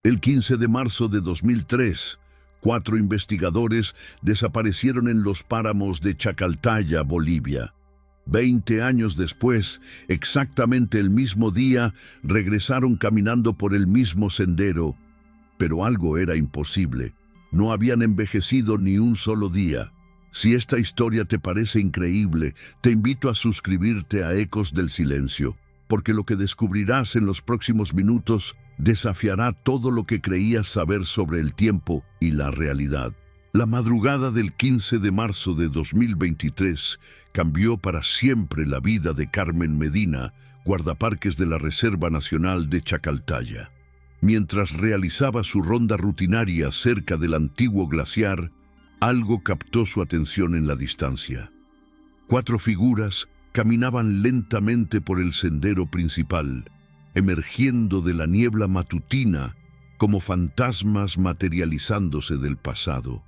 El 15 de marzo de 2003, 4 investigadores desaparecieron en los páramos de Chacaltaya, Bolivia. 20 años después, exactamente el mismo día, regresaron caminando por el mismo sendero. Pero algo era imposible. No habían envejecido ni un solo día. Si esta historia te parece increíble, te invito a suscribirte a Ecos del Silencio, porque lo que descubrirás en los próximos minutos desafiará todo lo que creías saber sobre el tiempo y la realidad. La madrugada del 15 de marzo de 2023 cambió para siempre la vida de Carmen Medina, guardaparques de la Reserva Nacional de Chacaltaya. Mientras realizaba su ronda rutinaria cerca del antiguo glaciar, algo captó su atención en la distancia. 4 figuras caminaban lentamente por el sendero principal, emergiendo de la niebla matutina como fantasmas materializándose del pasado.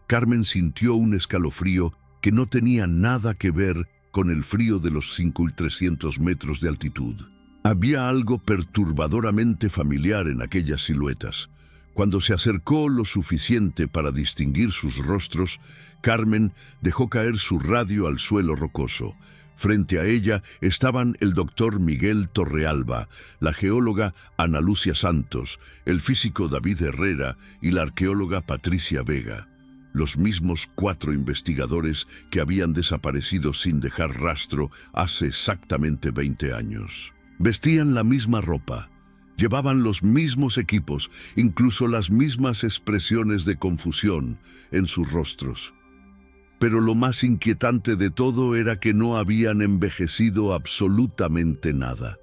Carmen sintió un escalofrío que no tenía nada que ver con el frío de los 5.300 metros de altitud. Había algo perturbadoramente familiar en aquellas siluetas. Cuando se acercó lo suficiente para distinguir sus rostros, Carmen dejó caer su radio al suelo rocoso. Frente a ella estaban el doctor Miguel Torrealba, la geóloga Ana Lucia Santos, el físico David Herrera y la arqueóloga Patricia Vega. Los mismos 4 investigadores que habían desaparecido sin dejar rastro hace exactamente 20 años. Vestían la misma ropa. Llevaban los mismos equipos, incluso las mismas expresiones de confusión en sus rostros. Pero lo más inquietante de todo era que no habían envejecido absolutamente nada.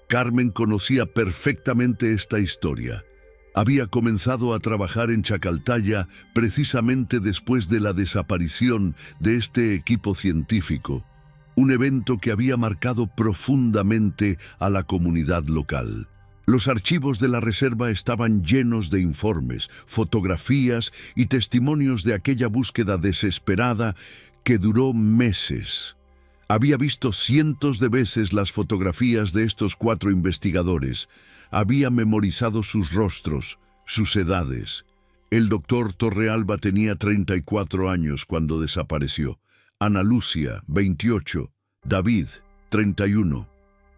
Carmen conocía perfectamente esta historia. Había comenzado a trabajar en Chacaltaya precisamente después de la desaparición de este equipo científico, un evento que había marcado profundamente a la comunidad local. Los archivos de la reserva estaban llenos de informes, fotografías y testimonios de aquella búsqueda desesperada que duró meses. Había visto cientos de veces las fotografías de estos 4 investigadores. Había memorizado sus rostros, sus edades. El doctor Torrealba tenía 34 años cuando desapareció. Ana Lucia, 28. David, 31.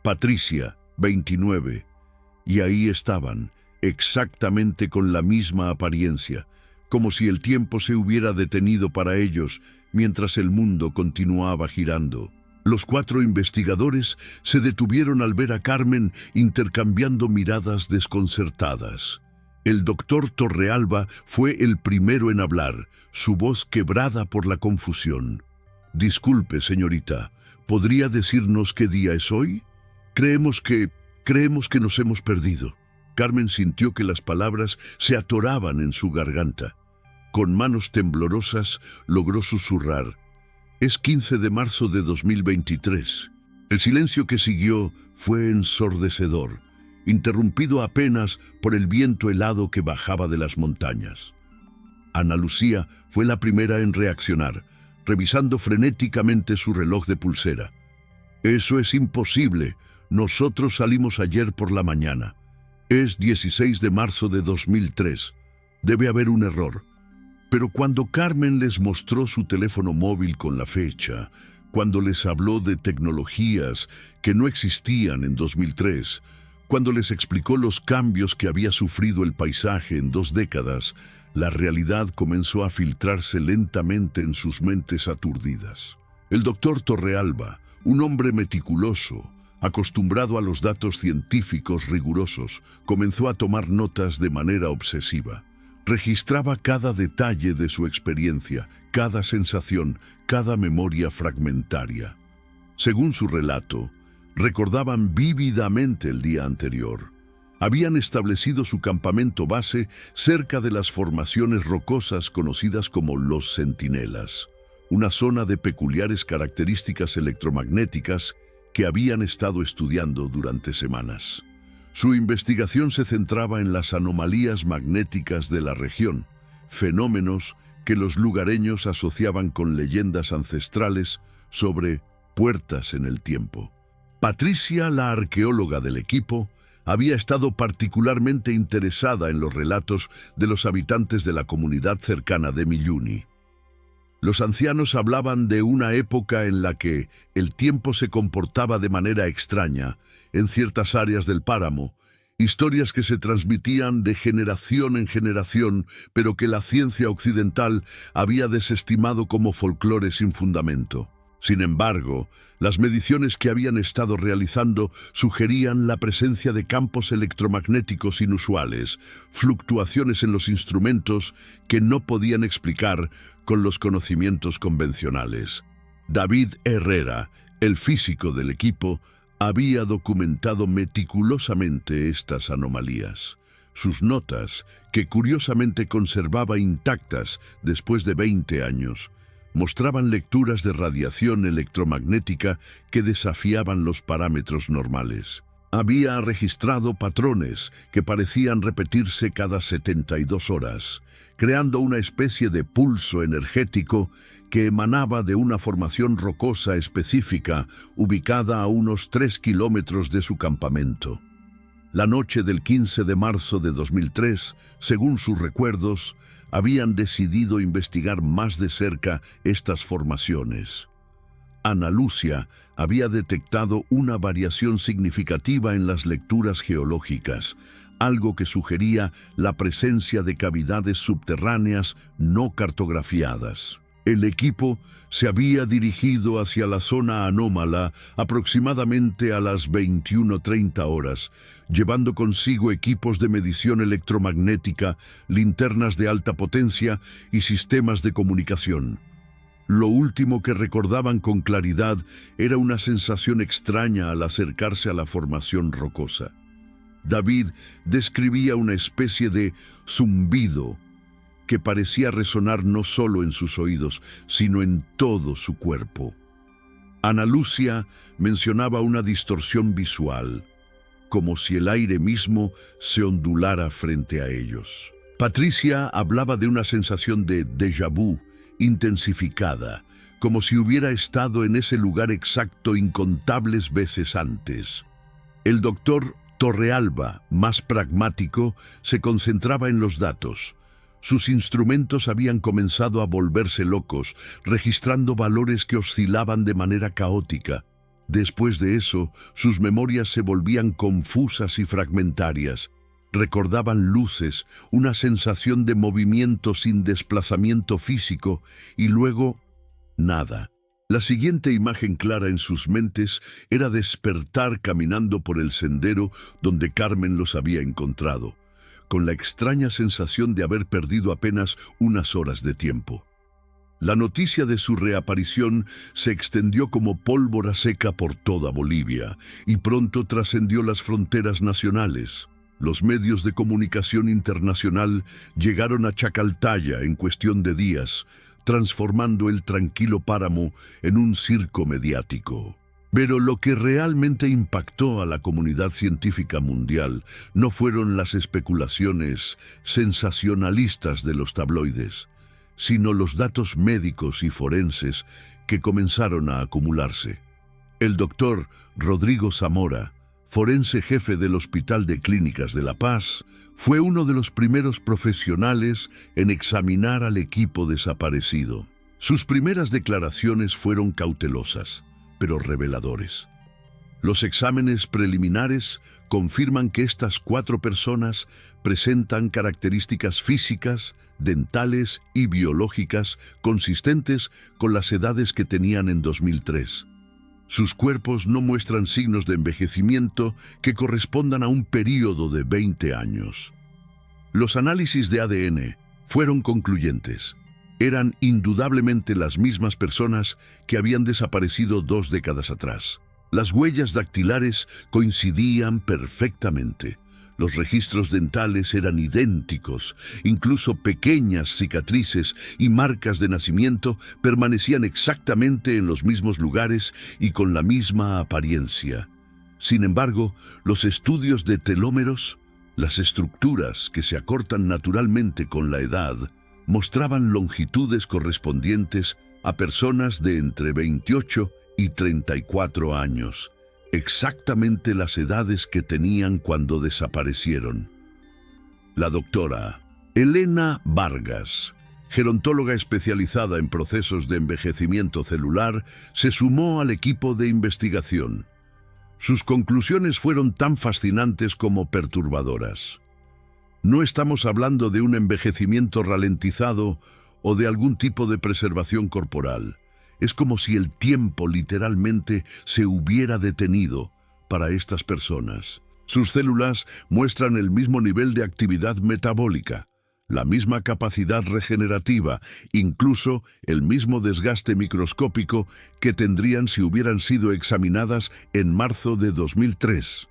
Patricia, 29. Y ahí estaban, exactamente con la misma apariencia, como si el tiempo se hubiera detenido para ellos mientras el mundo continuaba girando. Los 4 investigadores se detuvieron al ver a Carmen intercambiando miradas desconcertadas. El doctor Torrealba fue el primero en hablar, su voz quebrada por la confusión. «Disculpe, señorita, ¿podría decirnos qué día es hoy? Creemos que nos hemos perdido». Carmen sintió que las palabras se atoraban en su garganta. Con manos temblorosas logró susurrar: «Es 15 de marzo de 2023. El silencio que siguió fue ensordecedor, interrumpido apenas por el viento helado que bajaba de las montañas. Ana Lucía fue la primera en reaccionar, revisando frenéticamente su reloj de pulsera. «Eso es imposible. Nosotros salimos ayer por la mañana. Es 16 de marzo de 2003. Debe haber un error». Pero cuando Carmen les mostró su teléfono móvil con la fecha, cuando les habló de tecnologías que no existían en 2003, cuando les explicó los cambios que había sufrido el paisaje en 2 décadas, la realidad comenzó a filtrarse lentamente en sus mentes aturdidas. El doctor Torrealba, un hombre meticuloso, acostumbrado a los datos científicos rigurosos, comenzó a tomar notas de manera obsesiva. Registraba cada detalle de su experiencia, cada sensación, cada memoria fragmentaria. Según su relato, recordaban vívidamente el día anterior. Habían establecido su campamento base cerca de las formaciones rocosas conocidas como los Centinelas, una zona de peculiares características electromagnéticas que habían estado estudiando durante semanas. Su investigación se centraba en las anomalías magnéticas de la región, fenómenos que los lugareños asociaban con leyendas ancestrales sobre puertas en el tiempo. Patricia, la arqueóloga del equipo, había estado particularmente interesada en los relatos de los habitantes de la comunidad cercana de Miyuni. Los ancianos hablaban de una época en la que el tiempo se comportaba de manera extraña en ciertas áreas del páramo, historias que se transmitían de generación en generación, pero que la ciencia occidental había desestimado como folclore sin fundamento. Sin embargo, las mediciones que habían estado realizando sugerían la presencia de campos electromagnéticos inusuales, fluctuaciones en los instrumentos que no podían explicar con los conocimientos convencionales. David Herrera, el físico del equipo, había documentado meticulosamente estas anomalías. Sus notas, que curiosamente conservaba intactas después de 20 años, mostraban lecturas de radiación electromagnética que desafiaban los parámetros normales. Había registrado patrones que parecían repetirse cada 72 horas, creando una especie de pulso energético que emanaba de una formación rocosa específica ubicada a unos 3 kilómetros de su campamento. La noche del 15 de marzo de 2003, según sus recuerdos, habían decidido investigar más de cerca estas formaciones. Ana Lucia había detectado una variación significativa en las lecturas geológicas, algo que sugería la presencia de cavidades subterráneas no cartografiadas. El equipo se había dirigido hacia la zona anómala aproximadamente a las 21:30 horas, llevando consigo equipos de medición electromagnética, linternas de alta potencia y sistemas de comunicación. Lo último que recordaban con claridad era una sensación extraña al acercarse a la formación rocosa. David describía una especie de zumbido que parecía resonar no solo en sus oídos, sino en todo su cuerpo. Ana Lucia mencionaba una distorsión visual, como si el aire mismo se ondulara frente a ellos. Patricia hablaba de una sensación de déjà vu intensificada, como si hubiera estado en ese lugar exacto incontables veces antes. El doctor Torrealba, más pragmático, se concentraba en los datos. Sus instrumentos habían comenzado a volverse locos, registrando valores que oscilaban de manera caótica. Después de eso, sus memorias se volvían confusas y fragmentarias. Recordaban luces, una sensación de movimiento sin desplazamiento físico, y luego, nada. La siguiente imagen clara en sus mentes era despertar caminando por el sendero donde Carmen los había encontrado, con la extraña sensación de haber perdido apenas unas horas de tiempo. La noticia de su reaparición se extendió como pólvora seca por toda Bolivia y pronto trascendió las fronteras nacionales. Los medios de comunicación internacional llegaron a Chacaltaya en cuestión de días, transformando el tranquilo páramo en un circo mediático. Pero lo que realmente impactó a la comunidad científica mundial no fueron las especulaciones sensacionalistas de los tabloides, sino los datos médicos y forenses que comenzaron a acumularse. El doctor Rodrigo Zamora, forense jefe del Hospital de Clínicas de La Paz, fue uno de los primeros profesionales en examinar al equipo desaparecido. Sus primeras declaraciones fueron cautelosas, pero reveladores. Los exámenes preliminares confirman que estas 4 personas presentan características físicas, dentales y biológicas consistentes con las edades que tenían en 2003. Sus cuerpos no muestran signos de envejecimiento que correspondan a un período de 20 años. Los análisis de ADN fueron concluyentes. Eran indudablemente las mismas personas que habían desaparecido 2 décadas atrás. Las huellas dactilares coincidían perfectamente. Los registros dentales eran idénticos, incluso pequeñas cicatrices y marcas de nacimiento permanecían exactamente en los mismos lugares y con la misma apariencia. Sin embargo, los estudios de telómeros, las estructuras que se acortan naturalmente con la edad, mostraban longitudes correspondientes a personas de entre 28 y 34 años. exactamente las edades que tenían cuando desaparecieron. La doctora Elena Vargas, gerontóloga especializada en procesos de envejecimiento celular, se sumó al equipo de investigación. Sus conclusiones fueron tan fascinantes como perturbadoras. No estamos hablando de un envejecimiento ralentizado o de algún tipo de preservación corporal. Es como si el tiempo literalmente se hubiera detenido para estas personas. Sus células muestran el mismo nivel de actividad metabólica, la misma capacidad regenerativa, incluso el mismo desgaste microscópico que tendrían si hubieran sido examinadas en marzo de 2003.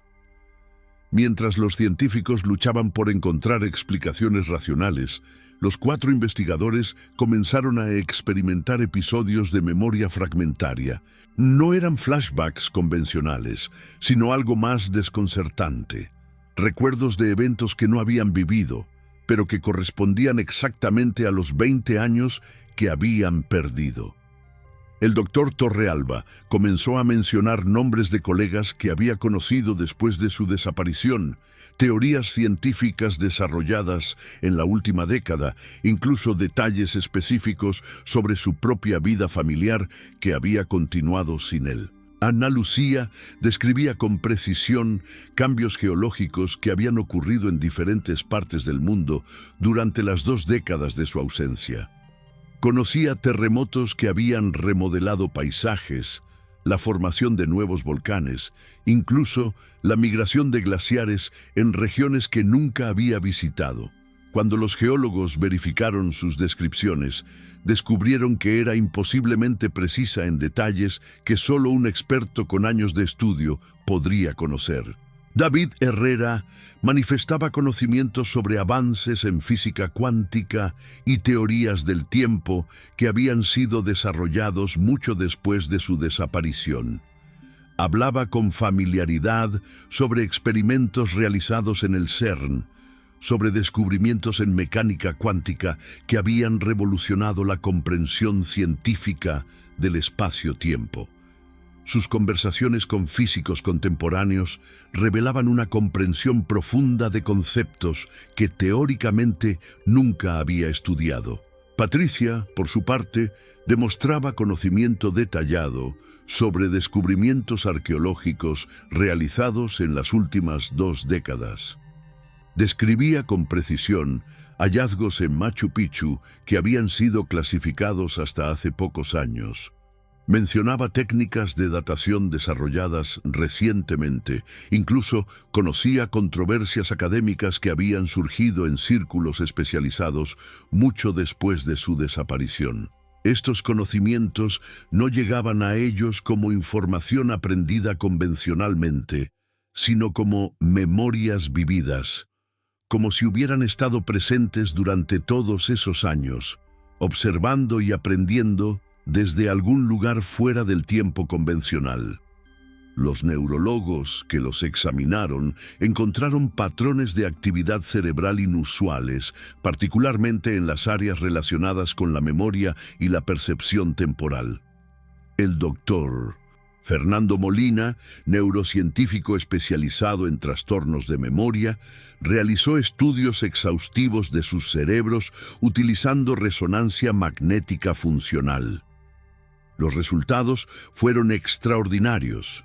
Mientras los científicos luchaban por encontrar explicaciones racionales, los 4 investigadores comenzaron a experimentar episodios de memoria fragmentaria. No eran flashbacks convencionales, sino algo más desconcertante. Recuerdos de eventos que no habían vivido, pero que correspondían exactamente a los 20 años que habían perdido. El doctor Torrealba comenzó a mencionar nombres de colegas que había conocido después de su desaparición, teorías científicas desarrolladas en la última década, incluso detalles específicos sobre su propia vida familiar que había continuado sin él. Ana Lucía describía con precisión cambios geológicos que habían ocurrido en diferentes partes del mundo durante las 2 décadas de su ausencia. Conocía terremotos que habían remodelado paisajes, la formación de nuevos volcanes, incluso la migración de glaciares en regiones que nunca había visitado. Cuando los geólogos verificaron sus descripciones, descubrieron que era imposiblemente precisa en detalles que solo un experto con años de estudio podría conocer. David Herrera manifestaba conocimientos sobre avances en física cuántica y teorías del tiempo que habían sido desarrollados mucho después de su desaparición. Hablaba con familiaridad sobre experimentos realizados en el CERN, sobre descubrimientos en mecánica cuántica que habían revolucionado la comprensión científica del espacio-tiempo. Sus conversaciones con físicos contemporáneos revelaban una comprensión profunda de conceptos que teóricamente nunca había estudiado. Patricia, por su parte, demostraba conocimiento detallado sobre descubrimientos arqueológicos realizados en las últimas 2 décadas. Describía con precisión hallazgos en Machu Picchu que habían sido clasificados hasta hace pocos años. Mencionaba técnicas de datación desarrolladas recientemente, incluso conocía controversias académicas que habían surgido en círculos especializados mucho después de su desaparición. Estos conocimientos no llegaban a ellos como información aprendida convencionalmente, sino como memorias vividas, como si hubieran estado presentes durante todos esos años, observando y aprendiendo desde algún lugar fuera del tiempo convencional. Los neurólogos que los examinaron encontraron patrones de actividad cerebral inusuales, particularmente en las áreas relacionadas con la memoria y la percepción temporal. El doctor Fernando Molina, neurocientífico especializado en trastornos de memoria, realizó estudios exhaustivos de sus cerebros utilizando resonancia magnética funcional. Los resultados fueron extraordinarios.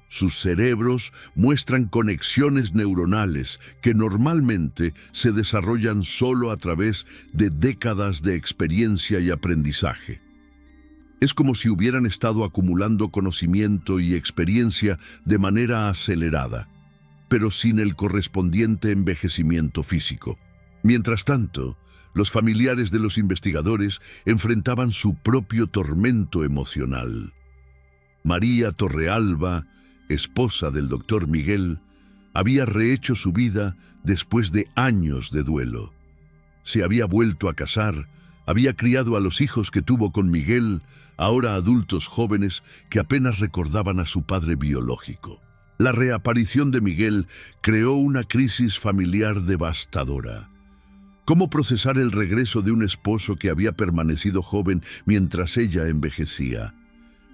Sus cerebros muestran conexiones neuronales que normalmente se desarrollan solo a través de décadas de experiencia y aprendizaje. Es como si hubieran estado acumulando conocimiento y experiencia de manera acelerada, pero sin el correspondiente envejecimiento físico. Mientras tanto, los familiares de los investigadores enfrentaban su propio tormento emocional. María Torrealba, esposa del doctor Miguel, había rehecho su vida después de años de duelo. Se había vuelto a casar, había criado a los hijos que tuvo con Miguel, ahora adultos jóvenes que apenas recordaban a su padre biológico. La reaparición de Miguel creó una crisis familiar devastadora. ¿Cómo procesar el regreso de un esposo que había permanecido joven mientras ella envejecía?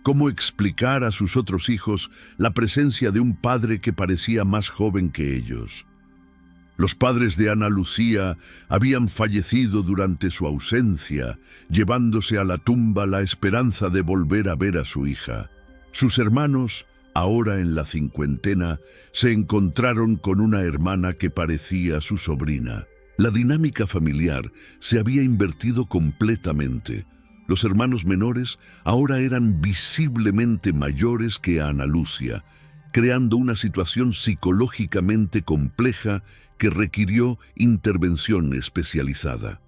¿Cómo explicar a sus otros hijos la presencia de un padre que parecía más joven que ellos? Los padres de Ana Lucía habían fallecido durante su ausencia, llevándose a la tumba la esperanza de volver a ver a su hija. Sus hermanos, ahora en la cincuentena, se encontraron con una hermana que parecía su sobrina. La dinámica familiar se había invertido completamente. Los hermanos menores ahora eran visiblemente mayores que Ana Lucia, creando una situación psicológicamente compleja que requirió intervención especializada.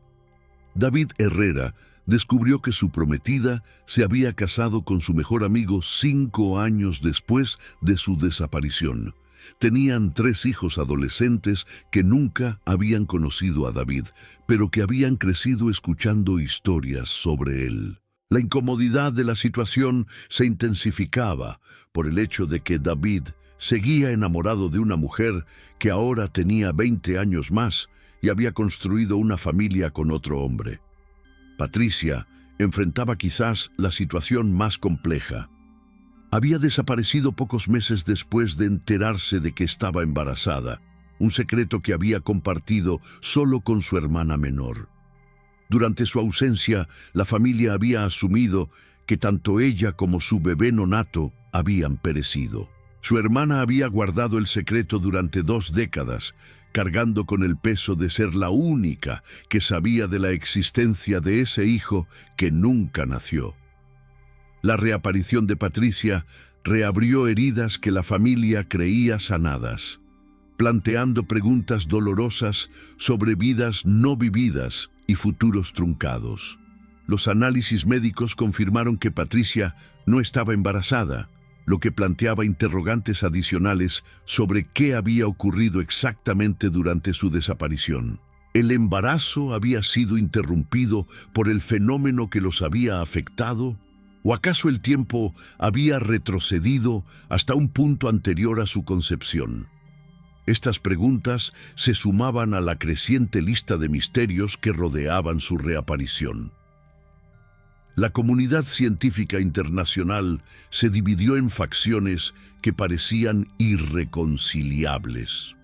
David Herrera descubrió que su prometida se había casado con su mejor amigo 5 años después de su desaparición. Tenían 3 hijos adolescentes que nunca habían conocido a David, pero que habían crecido escuchando historias sobre él. La incomodidad de la situación se intensificaba por el hecho de que David seguía enamorado de una mujer que ahora tenía 20 años más y había construido una familia con otro hombre. Patricia enfrentaba quizás la situación más compleja. Había desaparecido pocos meses después de enterarse de que estaba embarazada, un secreto que había compartido solo con su hermana menor. Durante su ausencia, la familia había asumido que tanto ella como su bebé nonato habían perecido. Su hermana había guardado el secreto durante 2 décadas, cargando con el peso de ser la única que sabía de la existencia de ese hijo que nunca nació. La reaparición de Patricia reabrió heridas que la familia creía sanadas, planteando preguntas dolorosas sobre vidas no vividas y futuros truncados. Los análisis médicos confirmaron que Patricia no estaba embarazada, lo que planteaba interrogantes adicionales sobre qué había ocurrido exactamente durante su desaparición. ¿El embarazo había sido interrumpido por el fenómeno que los había afectado? ¿O acaso el tiempo había retrocedido hasta un punto anterior a su concepción? Estas preguntas se sumaban a la creciente lista de misterios que rodeaban su reaparición. La comunidad científica internacional se dividió en facciones que parecían irreconciliables.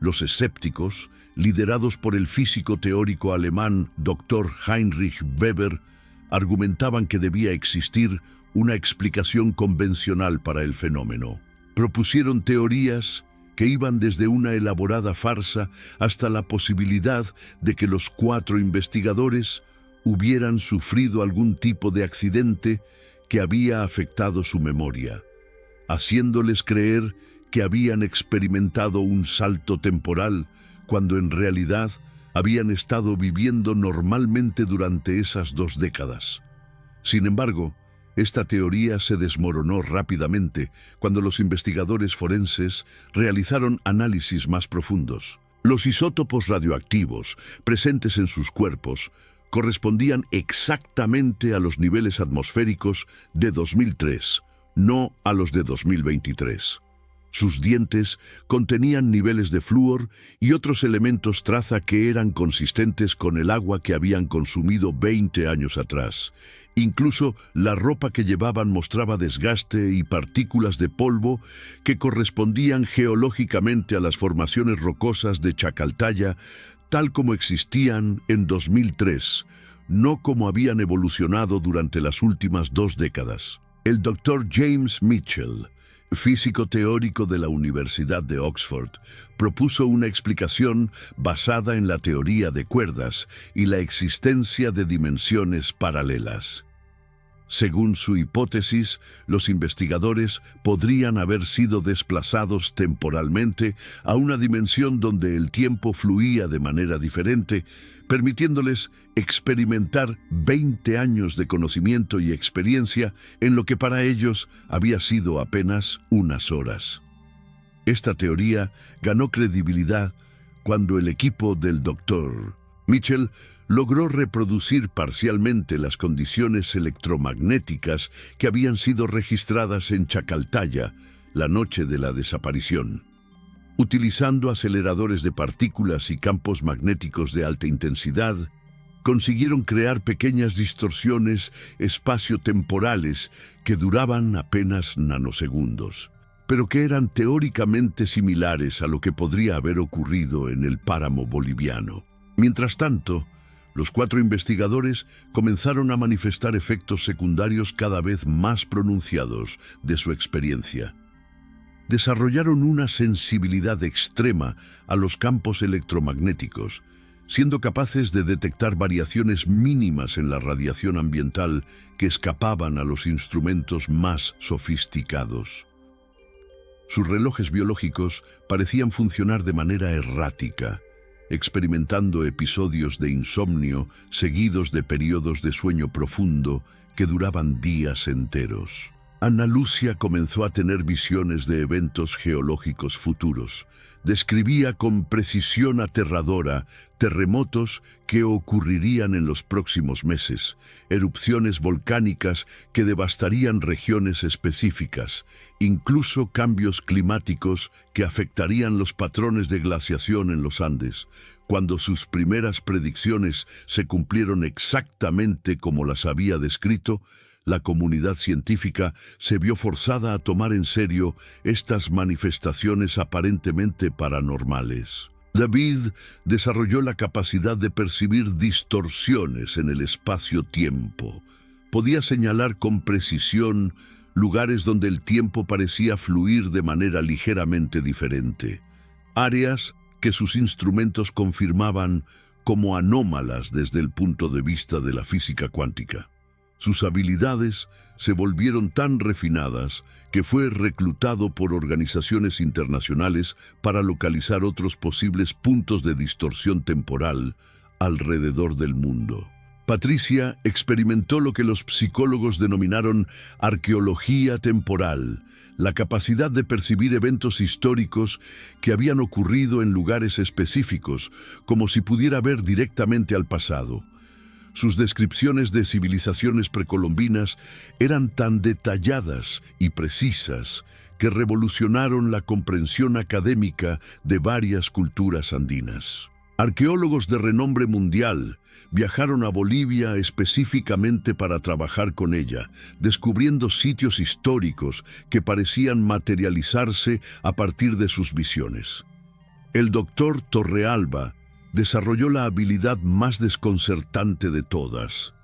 Los escépticos, liderados por el físico teórico alemán Dr. Heinrich Weber, argumentaban que debía existir una explicación convencional para el fenómeno. Propusieron teorías que iban desde una elaborada farsa hasta la posibilidad de que los 4 investigadores hubieran sufrido algún tipo de accidente que había afectado su memoria, haciéndoles creer que habían experimentado un salto temporal cuando en realidad habían estado viviendo normalmente durante esas 2 décadas. Sin embargo, esta teoría se desmoronó rápidamente cuando los investigadores forenses realizaron análisis más profundos. Los isótopos radioactivos presentes en sus cuerpos correspondían exactamente a los niveles atmosféricos de 2003, no a los de 2023. Sus dientes contenían niveles de flúor y otros elementos traza que eran consistentes con el agua que habían consumido 20 años atrás. Incluso la ropa que llevaban mostraba desgaste y partículas de polvo que correspondían geológicamente a las formaciones rocosas de Chacaltaya, tal como existían en 2003, no como habían evolucionado durante las últimas 2 décadas. El Dr. James Mitchell, físico teórico de la Universidad de Oxford, propuso una explicación basada en la teoría de cuerdas y la existencia de dimensiones paralelas. Según su hipótesis, los investigadores podrían haber sido desplazados temporalmente a una dimensión donde el tiempo fluía de manera diferente, permitiéndoles experimentar 20 años de conocimiento y experiencia en lo que para ellos había sido apenas unas horas. Esta teoría ganó credibilidad cuando el equipo del Dr. Mitchell logró reproducir parcialmente las condiciones electromagnéticas que habían sido registradas en Chacaltaya la noche de la desaparición. Utilizando aceleradores de partículas y campos magnéticos de alta intensidad, consiguieron crear pequeñas distorsiones espaciotemporales que duraban apenas nanosegundos, pero que eran teóricamente similares a lo que podría haber ocurrido en el páramo boliviano. Mientras tanto, los 4 investigadores comenzaron a manifestar efectos secundarios cada vez más pronunciados de su experiencia. Desarrollaron una sensibilidad extrema a los campos electromagnéticos, siendo capaces de detectar variaciones mínimas en la radiación ambiental que escapaban a los instrumentos más sofisticados. Sus relojes biológicos parecían funcionar de manera errática, experimentando episodios de insomnio seguidos de periodos de sueño profundo que duraban días enteros. Ana Lucia comenzó a tener visiones de eventos geológicos futuros. Describía con precisión aterradora terremotos que ocurrirían en los próximos meses, erupciones volcánicas que devastarían regiones específicas, incluso cambios climáticos que afectarían los patrones de glaciación en los Andes. Cuando sus primeras predicciones se cumplieron exactamente como las había descrito, la comunidad científica se vio forzada a tomar en serio estas manifestaciones aparentemente paranormales. David desarrolló la capacidad de percibir distorsiones en el espacio-tiempo. Podía señalar con precisión lugares donde el tiempo parecía fluir de manera ligeramente diferente, áreas que sus instrumentos confirmaban como anómalas desde el punto de vista de la física cuántica. Sus habilidades se volvieron tan refinadas que fue reclutado por organizaciones internacionales para localizar otros posibles puntos de distorsión temporal alrededor del mundo. Patricia experimentó lo que los psicólogos denominaron arqueología temporal, la capacidad de percibir eventos históricos que habían ocurrido en lugares específicos, como si pudiera ver directamente al pasado. Sus descripciones de civilizaciones precolombinas eran tan detalladas y precisas que revolucionaron la comprensión académica de varias culturas andinas. Arqueólogos de renombre mundial viajaron a Bolivia específicamente para trabajar con ella, descubriendo sitios históricos que parecían materializarse a partir de sus visiones. El doctor Torrealba desarrolló la habilidad más desconcertante de todas.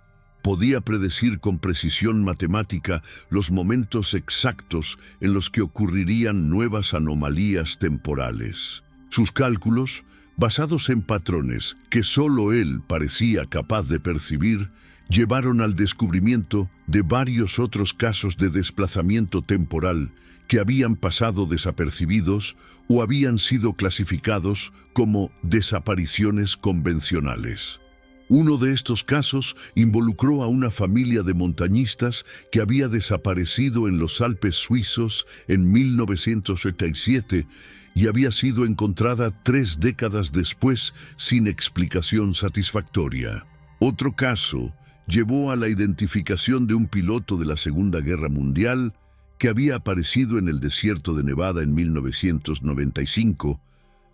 Podía predecir con precisión matemática los momentos exactos en los que ocurrirían nuevas anomalías temporales. Sus cálculos, basados en patrones que solo él parecía capaz de percibir, llevaron al descubrimiento de varios otros casos de desplazamiento temporal que habían pasado desapercibidos o habían sido clasificados como desapariciones convencionales. Uno de estos casos involucró a una familia de montañistas que había desaparecido en los Alpes suizos en 1987 y había sido encontrada 3 décadas después sin explicación satisfactoria. Otro caso llevó a la identificación de un piloto de la Segunda Guerra Mundial que había aparecido en el desierto de Nevada en 1995,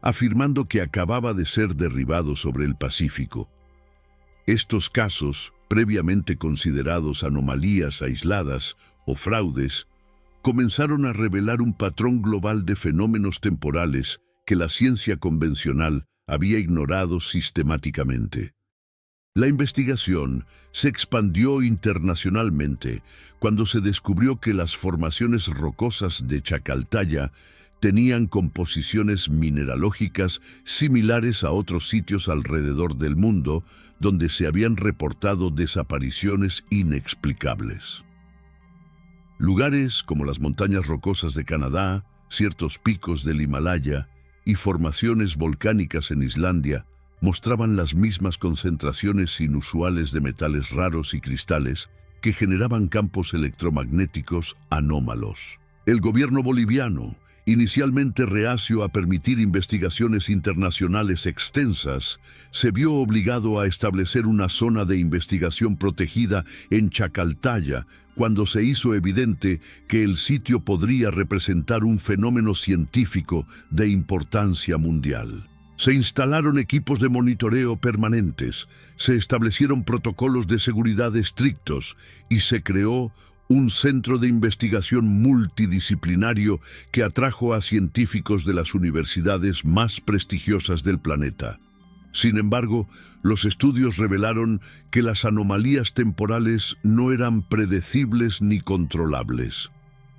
afirmando que acababa de ser derribado sobre el Pacífico. Estos casos, previamente considerados anomalías aisladas o fraudes, comenzaron a revelar un patrón global de fenómenos temporales que la ciencia convencional había ignorado sistemáticamente. La investigación se expandió internacionalmente cuando se descubrió que las formaciones rocosas de Chacaltaya tenían composiciones mineralógicas similares a otros sitios alrededor del mundo donde se habían reportado desapariciones inexplicables. Lugares como las montañas rocosas de Canadá, ciertos picos del Himalaya y formaciones volcánicas en Islandia mostraban las mismas concentraciones inusuales de metales raros y cristales que generaban campos electromagnéticos anómalos. El gobierno boliviano, inicialmente reacio a permitir investigaciones internacionales extensas, se vio obligado a establecer una zona de investigación protegida en Chacaltaya cuando se hizo evidente que el sitio podría representar un fenómeno científico de importancia mundial. Se instalaron equipos de monitoreo permanentes, se establecieron protocolos de seguridad estrictos y se creó un centro de investigación multidisciplinario que atrajo a científicos de las universidades más prestigiosas del planeta. Sin embargo, los estudios revelaron que las anomalías temporales no eran predecibles ni controlables.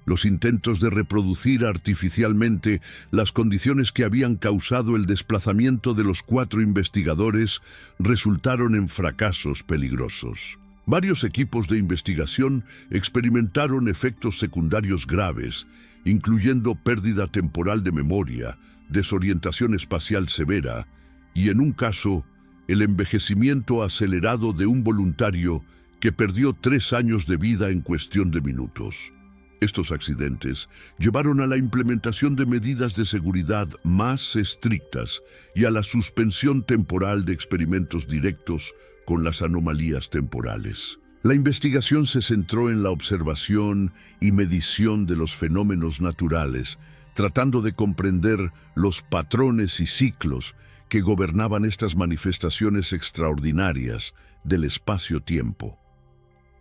Los intentos de reproducir artificialmente las condiciones que habían causado el desplazamiento de los 4 investigadores resultaron en fracasos peligrosos. Varios equipos de investigación experimentaron efectos secundarios graves, incluyendo pérdida temporal de memoria, desorientación espacial severa y, en un caso, el envejecimiento acelerado de un voluntario que perdió 3 años de vida en cuestión de minutos. Estos accidentes llevaron a la implementación de medidas de seguridad más estrictas y a la suspensión temporal de experimentos directos con las anomalías temporales. La investigación se centró en la observación y medición de los fenómenos naturales, tratando de comprender los patrones y ciclos que gobernaban estas manifestaciones extraordinarias del espacio-tiempo.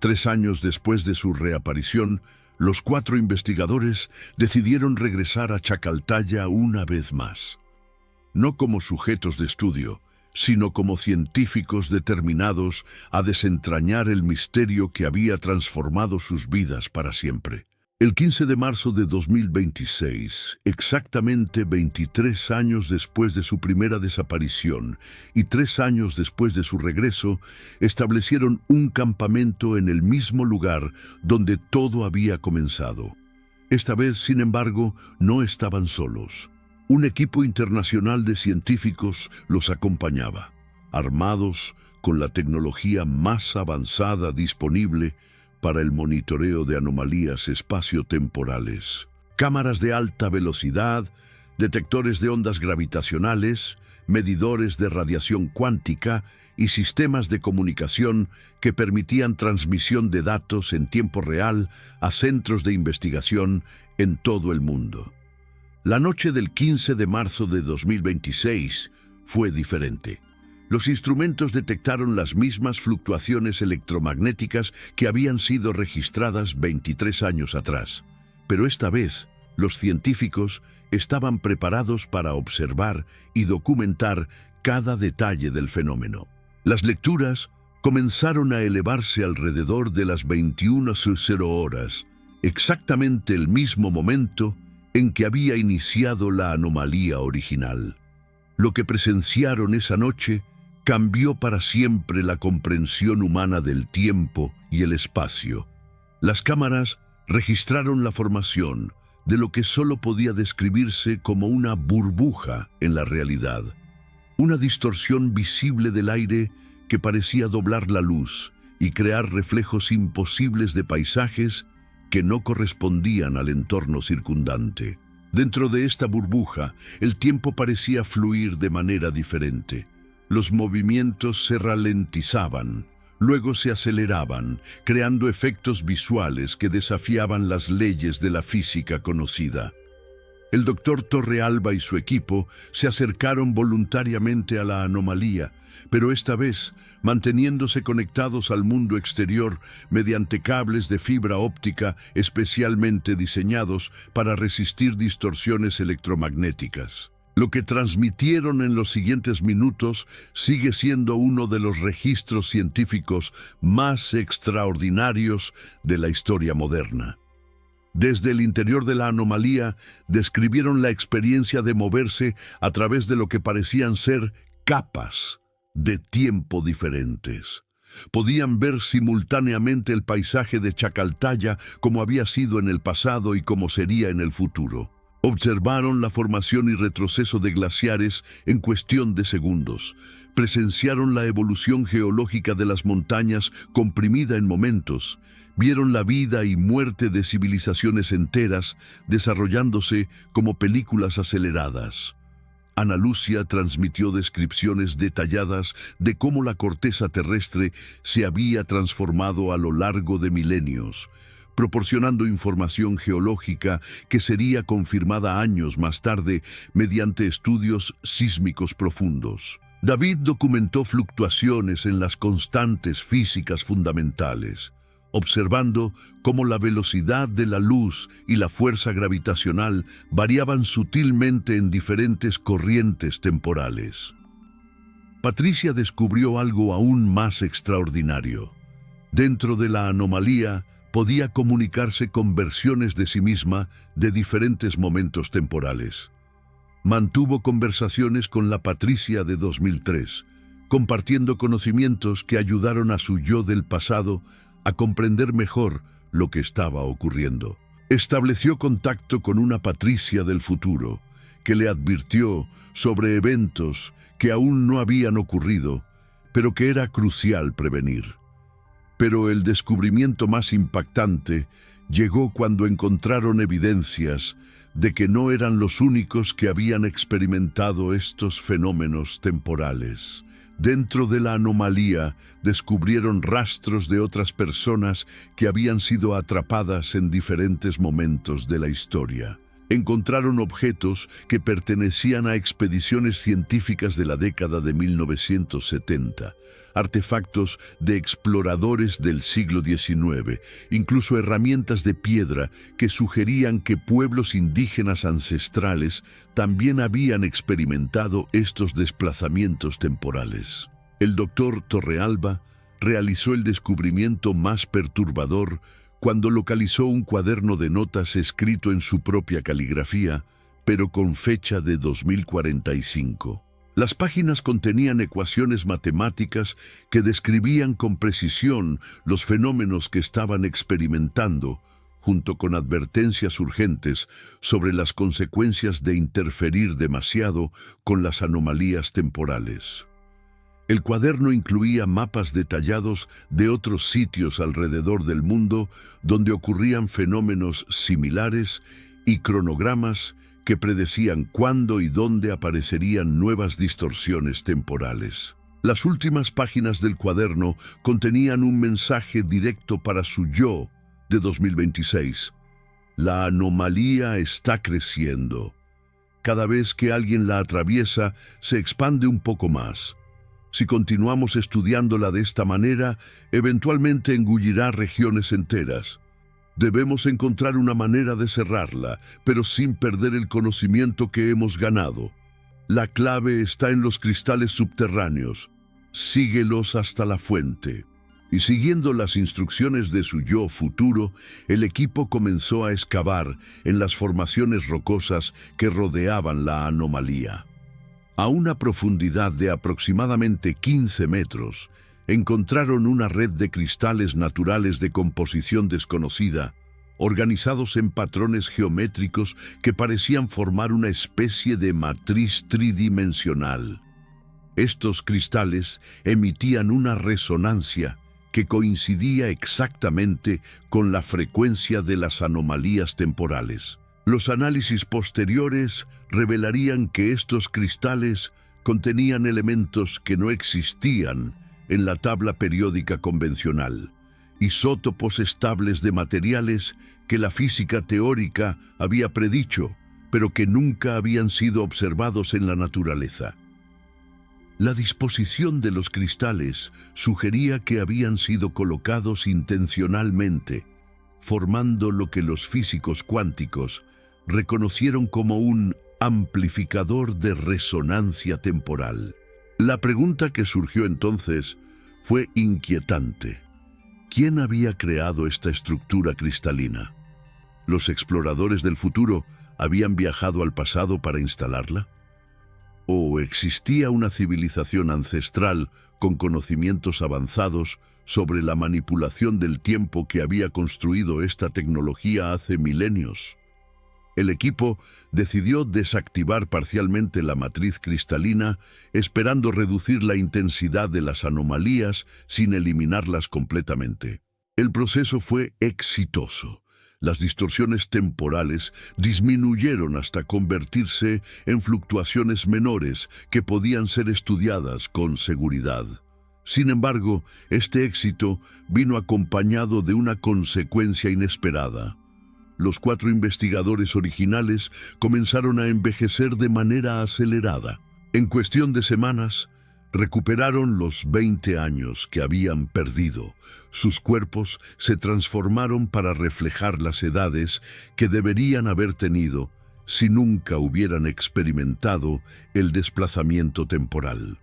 3 años después de su reaparición, los 4 investigadores decidieron regresar a Chacaltaya una vez más. No como sujetos de estudio, sino como científicos determinados a desentrañar el misterio que había transformado sus vidas para siempre. El 15 de marzo de 2026, exactamente 23 años después de su primera desaparición y 3 años después de su regreso, establecieron un campamento en el mismo lugar donde todo había comenzado. Esta vez, sin embargo, no estaban solos. Un equipo internacional de científicos los acompañaba, armados con la tecnología más avanzada disponible para el monitoreo de anomalías espaciotemporales. Cámaras de alta velocidad, detectores de ondas gravitacionales, medidores de radiación cuántica y sistemas de comunicación que permitían transmisión de datos en tiempo real a centros de investigación en todo el mundo. La noche del 15 de marzo de 2026 fue diferente. Los instrumentos detectaron las mismas fluctuaciones electromagnéticas que habían sido registradas 23 años atrás. Pero esta vez, los científicos estaban preparados para observar y documentar cada detalle del fenómeno. Las lecturas comenzaron a elevarse alrededor de las 21:00 horas, exactamente el mismo momento en que había iniciado la anomalía original. Lo que presenciaron esa noche cambió para siempre la comprensión humana del tiempo y el espacio. Las cámaras registraron la formación de lo que solo podía describirse como una burbuja en la realidad, una distorsión visible del aire que parecía doblar la luz y crear reflejos imposibles de paisajes que no correspondían al entorno circundante. Dentro de esta burbuja, el tiempo parecía fluir de manera diferente. Los movimientos se ralentizaban, luego se aceleraban, creando efectos visuales que desafiaban las leyes de la física conocida. El doctor Torrealba y su equipo se acercaron voluntariamente a la anomalía, pero esta vez manteniéndose conectados al mundo exterior mediante cables de fibra óptica especialmente diseñados para resistir distorsiones electromagnéticas. Lo que transmitieron en los siguientes minutos sigue siendo uno de los registros científicos más extraordinarios de la historia moderna. Desde el interior de la anomalía, describieron la experiencia de moverse a través de lo que parecían ser capas de tiempo diferentes. Podían ver simultáneamente el paisaje de Chacaltaya como había sido en el pasado y como sería en el futuro. Observaron la formación y retroceso de glaciares en cuestión de segundos. Presenciaron la evolución geológica de las montañas comprimida en momentos. Vieron la vida y muerte de civilizaciones enteras desarrollándose como películas aceleradas. Ana Lucia transmitió descripciones detalladas de cómo la corteza terrestre se había transformado a lo largo de milenios. proporcionando información geológica que sería confirmada años más tarde mediante estudios sísmicos profundos. David documentó fluctuaciones en las constantes físicas fundamentales, observando cómo la velocidad de la luz y la fuerza gravitacional variaban sutilmente en diferentes corrientes temporales. Patricia descubrió algo aún más extraordinario. Dentro de la anomalía, podía comunicarse con versiones de sí misma de diferentes momentos temporales. Mantuvo conversaciones con la Patricia de 2003, compartiendo conocimientos que ayudaron a su yo del pasado a comprender mejor lo que estaba ocurriendo. Estableció contacto con una Patricia del futuro, que le advirtió sobre eventos que aún no habían ocurrido, pero que era crucial prevenir. Pero el descubrimiento más impactante llegó cuando encontraron evidencias de que no eran los únicos que habían experimentado estos fenómenos temporales. Dentro de la anomalía, descubrieron rastros de otras personas que habían sido atrapadas en diferentes momentos de la historia. Encontraron objetos que pertenecían a expediciones científicas de la década de 1970, artefactos de exploradores del siglo XIX, incluso herramientas de piedra que sugerían que pueblos indígenas ancestrales también habían experimentado estos desplazamientos temporales. El doctor Torrealba realizó el descubrimiento más perturbador cuando localizó un cuaderno de notas escrito en su propia caligrafía, pero con fecha de 2045. Las páginas contenían ecuaciones matemáticas que describían con precisión los fenómenos que estaban experimentando, junto con advertencias urgentes sobre las consecuencias de interferir demasiado con las anomalías temporales. El cuaderno incluía mapas detallados de otros sitios alrededor del mundo donde ocurrían fenómenos similares y cronogramas que predecían cuándo y dónde aparecerían nuevas distorsiones temporales. Las últimas páginas del cuaderno contenían un mensaje directo para su yo de 2026. La anomalía está creciendo. Cada vez que alguien la atraviesa, se expande un poco más. Si continuamos estudiándola de esta manera, eventualmente engullirá regiones enteras. Debemos encontrar una manera de cerrarla, pero sin perder el conocimiento que hemos ganado. La clave está en los cristales subterráneos. Síguelos hasta la fuente. Y siguiendo las instrucciones de su yo futuro, el equipo comenzó a excavar en las formaciones rocosas que rodeaban la anomalía. A una profundidad de aproximadamente 15 metros, encontraron una red de cristales naturales de composición desconocida, organizados en patrones geométricos que parecían formar una especie de matriz tridimensional. Estos cristales emitían una resonancia que coincidía exactamente con la frecuencia de las anomalías temporales. Los análisis posteriores revelarían que estos cristales contenían elementos que no existían en la tabla periódica convencional, isótopos estables de materiales que la física teórica había predicho, pero que nunca habían sido observados en la naturaleza. La disposición de los cristales sugería que habían sido colocados intencionalmente, formando lo que los físicos cuánticos reconocieron como un amplificador de resonancia temporal. La pregunta que surgió entonces fue inquietante. ¿Quién había creado esta estructura cristalina? ¿Los exploradores del futuro habían viajado al pasado para instalarla? ¿O existía una civilización ancestral con conocimientos avanzados sobre la manipulación del tiempo que había construido esta tecnología hace milenios? El equipo decidió desactivar parcialmente la matriz cristalina, esperando reducir la intensidad de las anomalías sin eliminarlas completamente. El proceso fue exitoso. Las distorsiones temporales disminuyeron hasta convertirse en fluctuaciones menores que podían ser estudiadas con seguridad. Sin embargo, este éxito vino acompañado de una consecuencia inesperada. Los 4 investigadores originales comenzaron a envejecer de manera acelerada. En cuestión de semanas, recuperaron los 20 años que habían perdido. Sus cuerpos se transformaron para reflejar las edades que deberían haber tenido si nunca hubieran experimentado el desplazamiento temporal.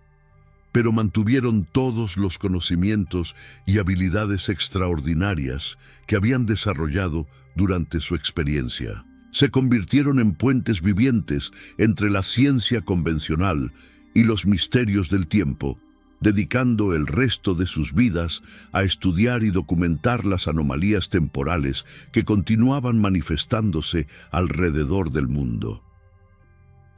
Pero mantuvieron todos los conocimientos y habilidades extraordinarias que habían desarrollado durante su experiencia. Se convirtieron en puentes vivientes entre la ciencia convencional y los misterios del tiempo, dedicando el resto de sus vidas a estudiar y documentar las anomalías temporales que continuaban manifestándose alrededor del mundo.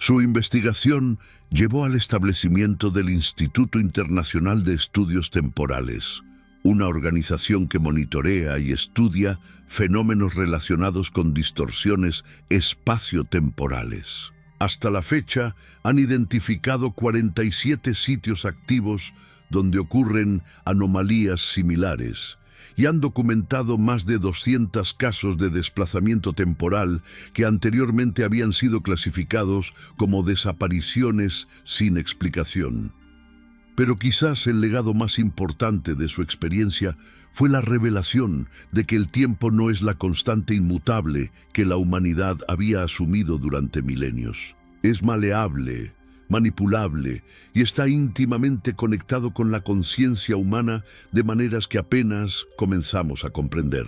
Su investigación llevó al establecimiento del Instituto Internacional de Estudios Temporales, una organización que monitorea y estudia fenómenos relacionados con distorsiones espaciotemporales. Hasta la fecha, han identificado 47 sitios activos donde ocurren anomalías similares y han documentado más de 200 casos de desplazamiento temporal que anteriormente habían sido clasificados como desapariciones sin explicación. Pero quizás el legado más importante de su experiencia fue la revelación de que el tiempo no es la constante inmutable que la humanidad había asumido durante milenios. Es maleable, manipulable y está íntimamente conectado con la conciencia humana de maneras que apenas comenzamos a comprender.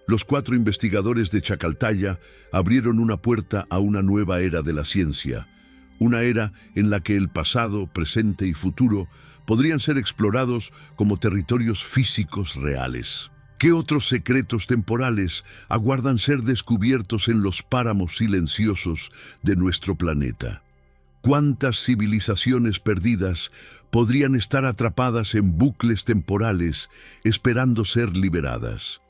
Los 4 investigadores de Chacaltaya abrieron una puerta a una nueva era de la ciencia, una era en la que el pasado, presente y futuro podrían ser explorados como territorios físicos reales. ¿Qué otros secretos temporales aguardan ser descubiertos en los páramos silenciosos de nuestro planeta? ¿Cuántas civilizaciones perdidas podrían estar atrapadas en bucles temporales esperando ser liberadas?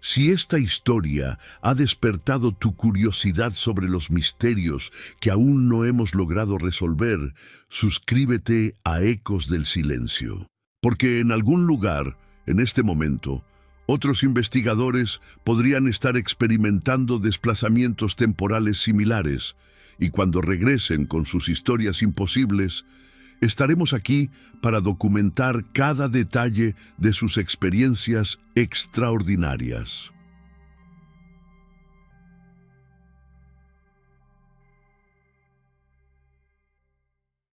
Si esta historia ha despertado tu curiosidad sobre los misterios que aún no hemos logrado resolver, suscríbete a Ecos del Silencio. Porque en algún lugar, en este momento, otros investigadores podrían estar experimentando desplazamientos temporales similares, y cuando regresen con sus historias imposibles, estaremos aquí para documentar cada detalle de sus experiencias extraordinarias.